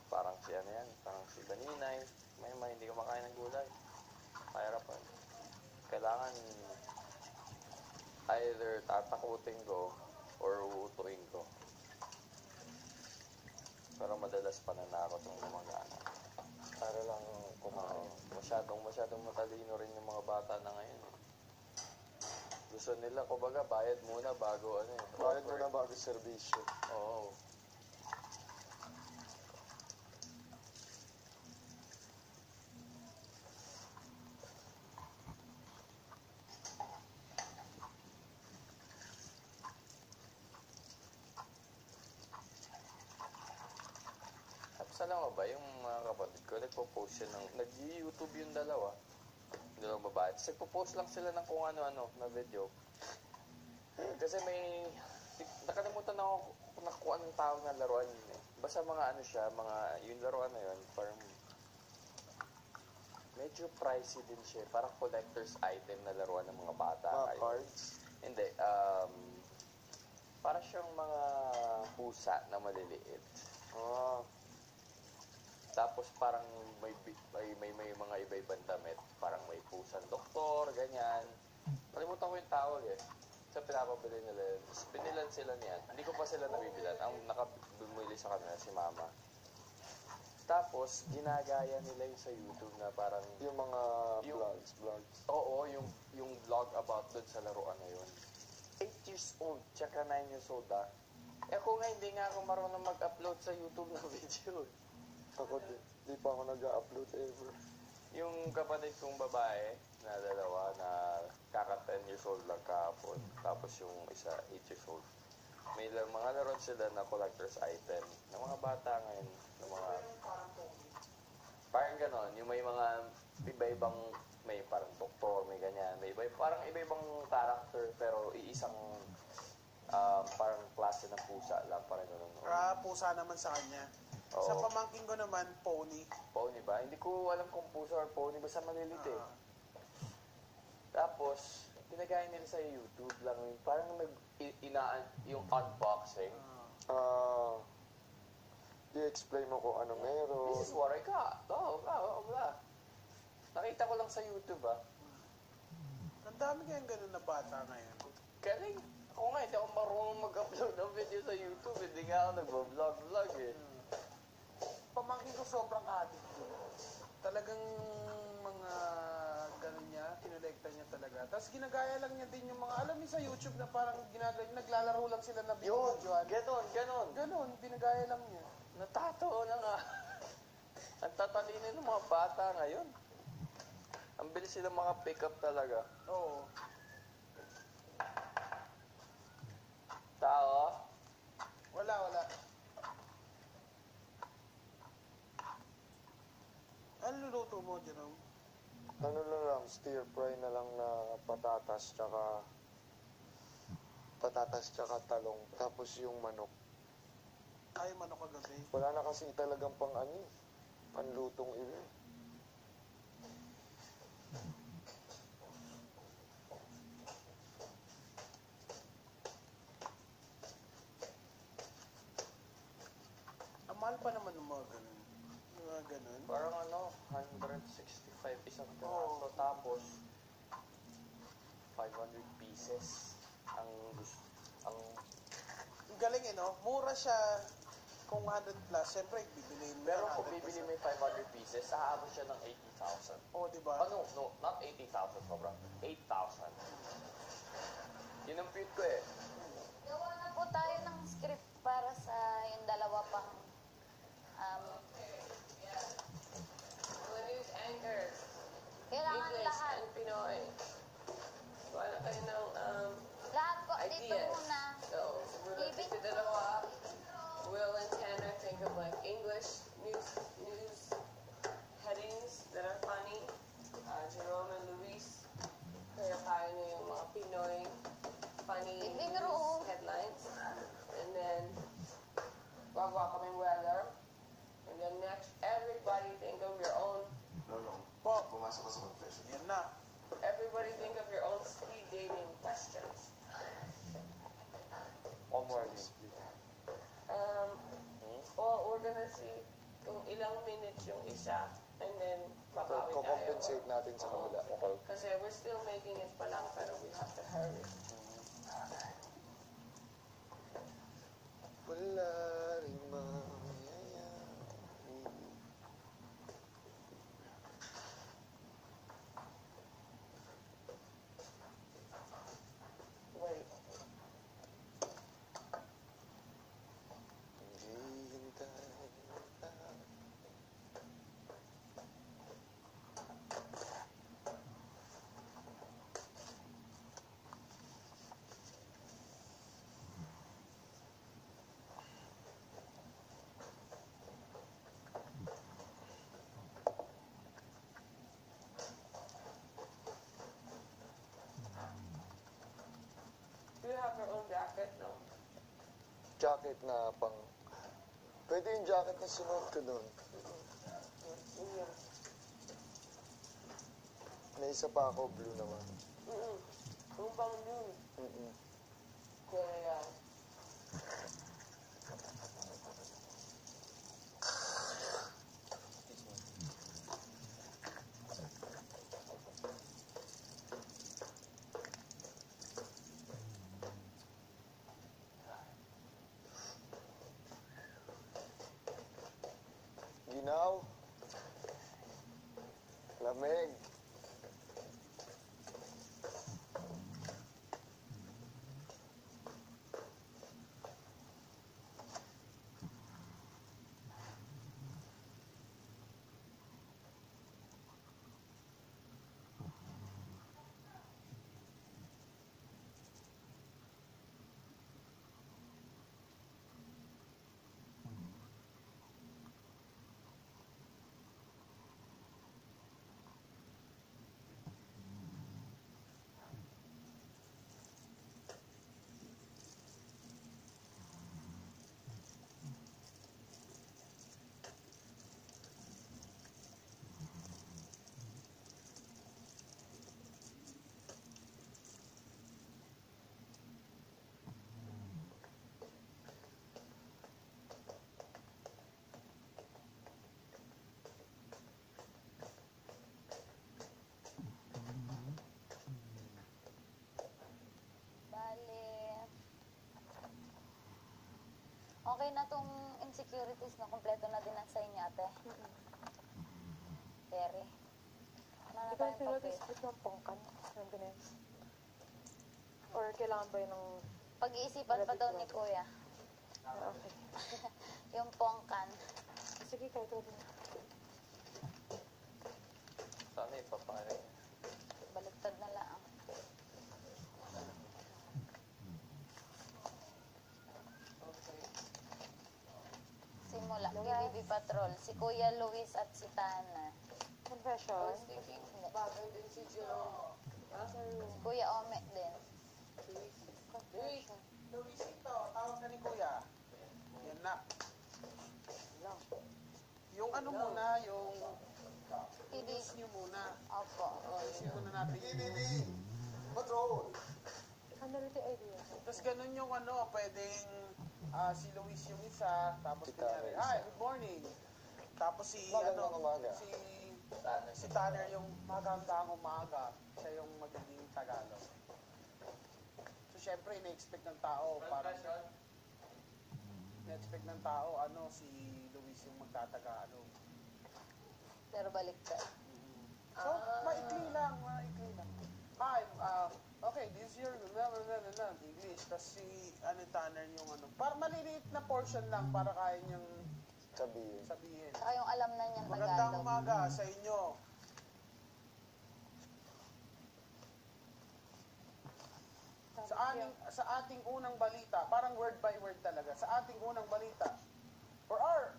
Parang si ano yan, parang si Baninay. May hindi kumakain ng gulay. Mahirapan. Kailangan either tatakutin ko or uutuin ko. Pero madalas pananakot ng gumagana. Para lang kumain. Masyadong matalino rin yung mga bata na ngayon. Gusto nila, kumbaga, bayad muna bago ano eh. Bayad muna bago serbisyo. Oo. Tapos alam mo ba, yung mga kapatid ko, nagpo-post siya ng, nag-YouTube yung dalawa. Dalawang babae. Tapos nagpo-post lang sila ng kung ano-ano na video. Kasi may, nakalimutan ako kung anong tawag na laruan yun eh. Basta mga ano siya, mga, yung laruan na yun, parang, medyo pricey din siya. Parang collector's item na laruan ng mga bata. Mga cards? Hindi, parang siyang mga pusa na maliliit. Ah. Tapos parang may mga iba-ibang damit. Parang may pusang doktor, ganyan. Kalimutan ko yung tawag eh. Sa pinapabili nila. Pinilan sila niyan. Hindi ko pa sila nabibilan. Ang nakabumili sa kanila si Mama. Tapos, ginagaya nila yung sa YouTube na parang... Yung mga vlogs. Oo, yung vlog about dun sa laruan na yun. 8 years old, tsaka 9 years old ah. Eh kung nga hindi nga ako marunong mag-upload sa YouTube ng video. Ako di pa ako nag-upload ever. Yung kapatid kong babae na dalawa na kaka 10 years old lang kahapon. Tapos yung isa 8 years old. May mga laruan sila na collector's item ng mga bata ngayon. Ng mga... Parang ganon. Yung may mga iba-ibang... May parang doktor, may ganyan. May parang iba-ibang character pero iisang parang klase ng pusa lang. Parang ganon. Pusa naman sa kanya. Oo. Sa pamangkin ko naman, pony. Pony ba? Hindi ko alam kung pusa or pony. Basta malilit eh. Tapos, pinagaya nila sa YouTube lang. Parang yung unboxing. I-explain mo kung ano meron. This is what I got. Blah. Nakita ko lang sa YouTube ah. Ang dami kayang ganun na bata ngayon. Galing. Ako nga, hindi ako marunong mag-upload ng video sa YouTube. Hindi nga ako nag-vlog eh. Pamangkin ko sobrang addict ko. Talagang mga ganun niya, kinolekta niya talaga. Tapos ginagaya lang niya din yung mga, alam niyo sa YouTube na parang naglalaro lang sila na video. Ganon. Ganon, binagaya lang niya. Natatawa na nga. Ang tatalino ng mga bata ngayon. Ang bilis sila maka-pick up talaga. Oo. Tao? Wala. Ano luluto mo, Jerome? Ano na lang, stir fry na lang na patatas tsaka talong. Tapos yung manok. Ay, manok kagabi. Wala na kasi talagang panlutong iba. Ang mahal pa naman ng mga ganun. Mga ganun. Parang 165 isang piraso. Tapos, 500 pieces. Ang galing no? Mura siya kung 100 plus. Siyempre, bibiliin mo. Pero kung bibili mo yung 500 pieces, aabot siya ng 80,000. Oo, di ba? No, not 80,000, sobra. 8,000. Yun ang cute ko eh. Gawa na po tayo ng script para sa yung dalawa pang news anchors. kailangan English lahat. and Pinoy. Gawa na kayo ng Lahat po dito ideas. muna. So, we're Even the dalawa. Will and Tanner think of like English news headings that are funny. Jerome and Luis, kaya kaya nyo yung mga Pinoy funny Living news room. headlines. And then, gagawa kaming weather. And then next, everybody think of your own. Po, Pumasok ka sa confession. yan na. Everybody think of your own speed dating questions. One more again. Well, we're gonna see kung ilang minutes yung isa, and then So, babawi tayo. kukompensate natin sa kabila. Okay. Kasi we're still making it pa lang, pero we have to hurry. Wala rin mangyayari. Wait. Naghihintay na. Do you have your own jacket? No. Jacket na pang... Pwede yung jacket na sinuot ko doon. Yeah. May isa pa ako, blue naman. Yung pang noon. Mm-mm. Kaya, Ginaw. Lamig. Bale, okay na tong insecurities na kompleto na din ang sa inyo, ate. Terry. Ano na Di ba tayong sila papel? dispute ng pongkan? Ng Bines? Or kailangan ba yun ng... Pag-iisipan pa daw ni Kuya. Okay. Yung pongkan. Sige, kahit wala na. Sana ipapare. Baliktad na lang. okay. Simula. KIB Patrol. Si Kuya Luis at si Tana. I Confession? was thinking, bagay din si Jerome. Asa yung Si Kuya Ome din. Luis? Luisito, tawag ka ni Kuya. Yan na. Yung ano muna, yung Hindi. news nyo muna. Opo. Ayusin muna natin yung patrol. Ano rin yung idea? Tapos ganun yung ano, pwedeng si Luis yung isa, tapos Si Tanner kunyari, isa. hi, good morning. Tapos si, Magandang ano, umaga. si Tanner yung magandang umaga, siya yung magiging Tagalog. So, syempre, ina-expect ng tao, parang, ina-expect ng tao, ano, si Luis yung magtatagalog. Pero baliktad. So, maikli lang. Hi, okay, this is your English. Tapos si Tanner yung ano. Para maliliit na portion lang para kaya niyang Sabihin. sabihin. Saka yung alam na niyang Magandang Tagalog. umaga sa inyo. Sa ating unang balita, parang word by word talaga. Sa ating unang balita, for our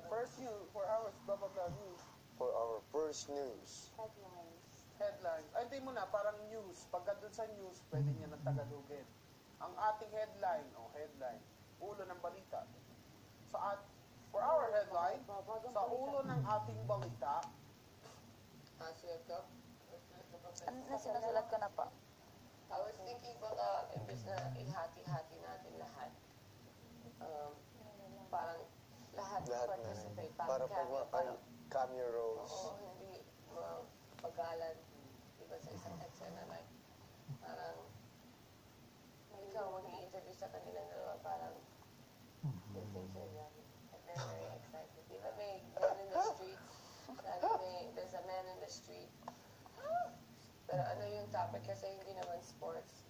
first news, for our blah blah blah news, For our first news. headline. Ay, hindi mo na, parang news. Pagka dun sa news, pwede niya ng Tagalogin. Ang ating headline, headline, ulo ng balita. For our headline, sa ulo ng ating balita, Asya ka? Ano na sinusulat ko na po? I was thinking baka imbes na ihati-hati natin lahat, parang lahat lahat Lahat na rin. participate. Para pag cameo, parang, cameo roles. oo, hindi paggalan. Diba sa isang eksena, like, parang, ikaw mag-i-interview sa kanilang dalawa, parang, they think you're young. And they're very excited. Diba may man in the streets? There's a man in the street. Pero ano yung topic kasi hindi naman sports.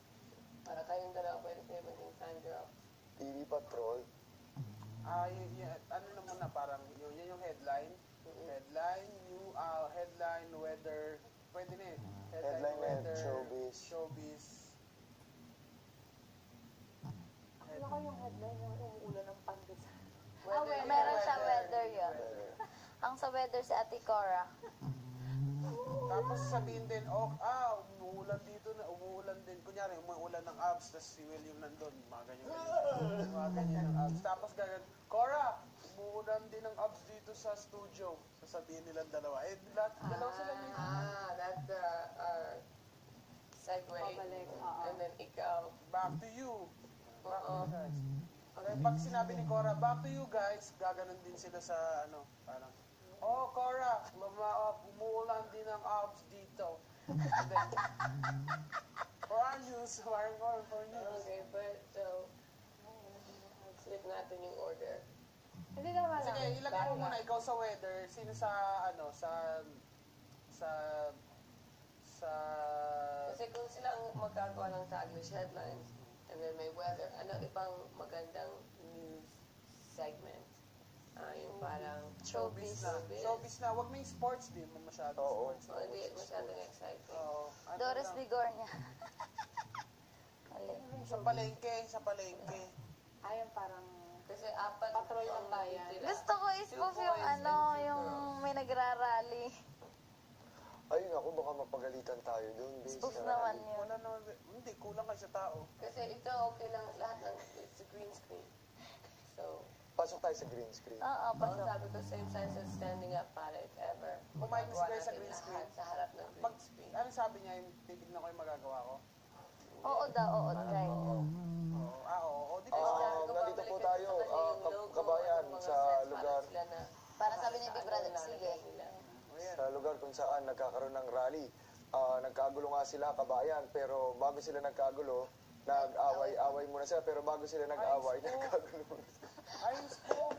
Para kayong dalawa pwede kayo maging fangirl. TV Patrol. Ano naman na parang yun yung headline. Headline, headline, weather. Pwede na eh. Headline and showbiz. Showbiz. Ano ko yung headline yung umuulan ng pandesal? Weather, Meron siya weather yun. Weather. Ang sa weather si Ate Cora. Tapos sabihin din, umuulan dito na, umuulan din. Kunyari, umuulan ng abs, tapos si William nandun, mga ganyan. Mga ganyan ng abs. Tapos gagawin, Cora, umuulan din ng abs dito sa studio. Sasabihin nilang dalawa. Eh, dalawa sila dito. That's the segue. Pabalik, And then ikaw. Back to you. Back to Oo. you guys. Okay, pag sinabi ni Cora, back to you guys, gaganon din sila sa, parang, Cora, umuulan din ng abs dito. And then, for our news, for news. Okay, but so, slip natin yung order. Hindi naman Sige, ilagay mo muna ikaw sa weather. Sino sa, Kasi kung sila ang magkagawa ng Taglish headlines, and then may weather, ano ibang magandang news segment? Yung parang showbiz na. Showbiz na. Huwag na yung sports din mo masyado. Oo. Sports. Oh, hindi masyadong exciting. Oo. Doris lang. Vigornia. Mali. Sa palengke. Ayun parang Kasi apat Patrol ng bayan. sila. Gusto ko i-spoof 2 yung boys and 2 yung girls. may nagrarally. Ayun ako, baka mapagalitan tayo doon. Spoof naman yun. Wala naman. Hindi, kulang kayo sa tao. Kasi ito okay lang lahat ng it's a green screen. So, Pasok tayo sa green screen. Oo, ang pasok. sabi ko same size as standing up para if ever. Kumain na magagawa sila sa natin green lahat screen. Sa harap ng green Pag, screen. ano sabi niya, yung titignan ko yung magagawa ko? Oo daw, oo, try. Oo. Di ba? Nandito po tayo, kabayan, sa lugar. Para sabi ni Big Brother, sige. Sa lugar kung saan nagkakaroon ng rally. Nagkagulo nga sila, kabayan, pero bago sila nagkagulo, nag-away-away muna sila, pero bago sila nag-away, nagkagulo muna sila. Ayun, spook.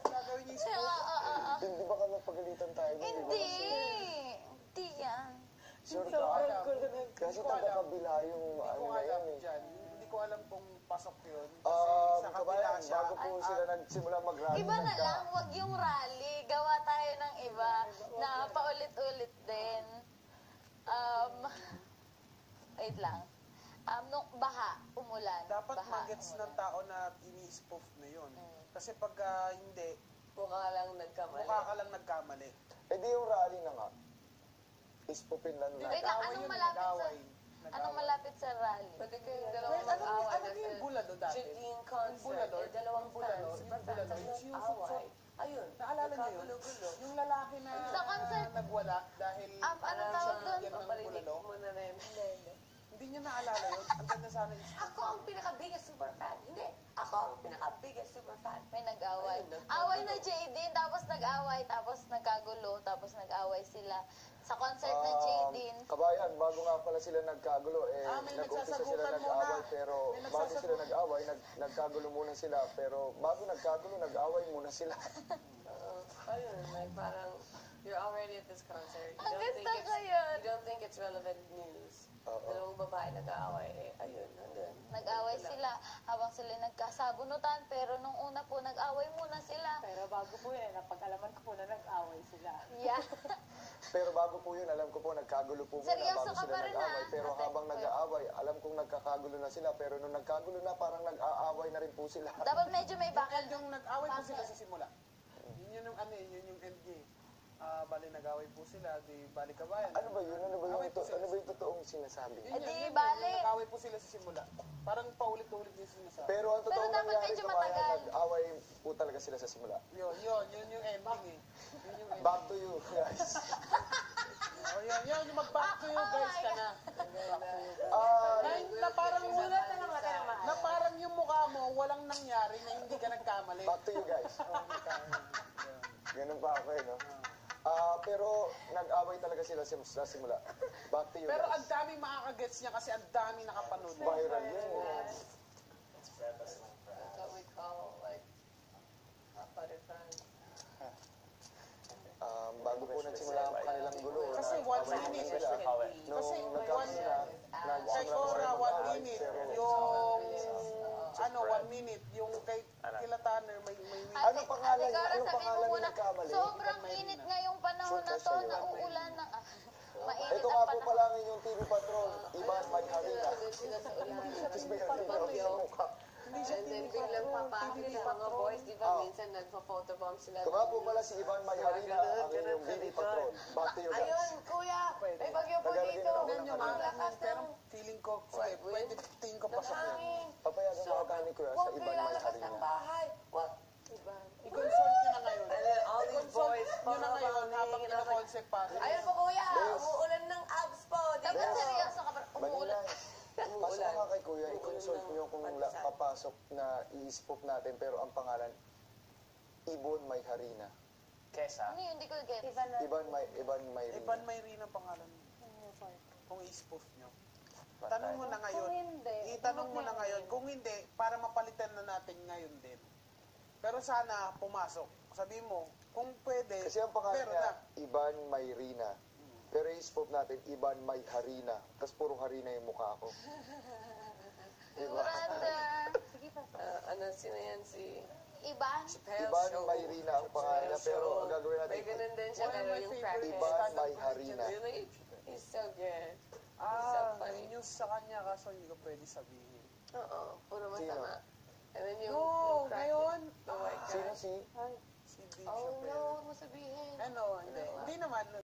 Gagawin niya yung spook. Hindi ba ka mapagalitan tayo? Hindi! Hindi yan. Sure Hindi ko ka? alam. Kasi Hindi ko alam. taga-kabila yung Hindi ano ko na alam yun eh. dyan. Hindi ko alam kung pasok yun. Kasi sa kabila Kabayan, siya. bago po sila nagsimula mag-rally, Iba na lang, wag yung rally. Gawa tayo ng iba na paulit-ulit din. Wait lang. Nung umulan. Dapat baha, magets umulan. ng tao na ini-spoof na yun. Kasi pag hindi, Mukha lang nagkamali. mukha ka lang nagkamali. Eh di yung rally na nga. Ispupin lang Wait na. lang, Nag-away anong yun, malapit sa... nag-away. Anong malapit sa rally? Pwede kayong dalawang Well, ano mag-away yung kasi bulalo dati? Judine concert, bulalo, eh, dalawang yung bulalo, fans, yung super bulalo, fans, yung away. Ayun, Naalala niyo yun? nagkagulo-gulo. Yung lalaki na Sa concert. nagwala dahil Ano parang tawag siya doon? bigyan ng Paparinig bulalo. mo na rin. Hindi niya naalala yun. Ang ganda sana yung Ako ang pinaka-biggest super fan. Hindi, ako ang pinaka-biggest super fan. May nag-away. Ayun, Away na JD, tapos nag-away, tapos nagkagulo, tapos nag-away sila. Sa concert na JD. Kabayan, bago nga pala sila nagkagulo, may nag-umpisa sila nagsasagutan nag-away, muna. pero May bago sila nag-away, nagkagulo muna sila, pero bago nagkagulo, nag-away muna sila. Ayun, like parang, you're already at this concert. Ang ganda ko yun. You don't think it's relevant news. Oo. Dalawang babae nag-aaway, ayun, nandun. Nag-away sila habang sila nagkasabunutan, pero nung una po, nag-away muna sila. Pero bago po yun, napag-alaman ko po na nag-away sila. Yeah. Pero bago po yun, alam ko po, nagkagulo po muna Seryoso bago ka sila pa rin, nag-away. ah. Pero Ate, habang kuya. nag-aaway, alam kong nagkakagulo na sila, pero nung nagkagulo na, parang nag-aaway na rin po sila. Dapat medyo may bakal. Yung nag-away po sila sa simula. Yun yung yun yung end game. Bali nag-away po sila, di bali kabayan. Ano ba yun? Ano ba Away po sila. yung totoong sinasabi? Yun, di yun, bali. yung nag-away po sila sa simula. Parang paulit-ulit yung sinasabi. Pero ang totoong dapat nangyari, medyo kabayan, matagal. nag-away po talaga sila sa simula. Yun yung ending eh. Yun yung ending. Back to you, guys. Yun, yung mag-back to you guys ka na. Ah, Na parang Sulat na lang natin naman. na parang yung mukha mo, walang nangyari na hindi ka nagkamali. Back to you guys. Ganun pa ako eh, no? Pero nag-away talaga sila sa simula. Back to you Pero ang guys. daming makakagets niya kasi ang dami nakapanood. Viral yun. That's what we call, like, butterfly. Bago po nagsimula ang kanilang gulo. Kasi one nag-away minute. muna sila. Kasi Nung nagkaroon sila, kay Cora, 1 minute. Yung, 1 minute. Yung kay kila Tanner, may minute. Ano pangalan niya? Ate Cora, Anong sabihin mo pangalan muna, niya nagkamali? sobrang init ngayong panahon na to, nauulan ng... mainit Ito ang nga po panahon. pala ang inyong TV Patrol, Ivan Magharina. Doon sila sa ulan. Tapos may bagyo sa mukha. Hindi siya And then TV biglang Patrol, papasok TV sa mga Patrol. boys, di ba? Minsan nagpa-photobomb sila. Ito nga po pala si Ivan Magharina, ang inyong TV Patrol. Back to you guys. Ayun, kuya, may bagyo po Tagalogin dito. na ako Tignan nyo ng mga kanina. lakas, pero feeling ko, sige, pwede tingin ko pasok yun. Hangin. Papayagan ko ang ni Kuya sa Huwag Ivan kayo lalakas Magharina. ng bahay. What? Diba? I-consult nyo na ngayon. And then all these boys, Nyo na ngayon habang ina-concept pa. ayun po kuya, umuulan ng abs po. Dapat Dito. seryoso ka pa. Umuulan. Manila. Pasok nga kay Kuya, i-consult nyo kung papasok na i-spoof natin, pero ang pangalan, Ibon Magharina. Kesa. Ano yun, hindi ko get. Ivan Mayrina. Iban Mayrina ang pangalan mo. Kung i-spoof nyo. Tanong mo na ngayon. Itanong mo na ngayon. Kung hindi, para mapalitan na natin ngayon din. Pero sana pumasok. Sabi mo, kung pwede, Kasi ang pangalan pero niya, na. Ivan Mayrina. Pero i-spoof natin, Ivan Magharina. Tapos puro harina yung mukha ko. Diba? Brother. Sige pa. Sino yan? Si Iban. Chappelle Ivan Show. Mayrina ang pangalan niya, pero ang gagawin natin, May ganun din siya, One of pero my yung favorite crackhead. Ivan stand-up Magharina. Really? He's so good. May news sa kanya kaso hindi ko pwede sabihin. Oo, puro Sino? masama. And then yung, No, yung crackhead. ngayon. Oh my God. Sino si? Si Dave Oh Chappelle. no, huwag mo sabihin. Ano, hindi. Hindi naman.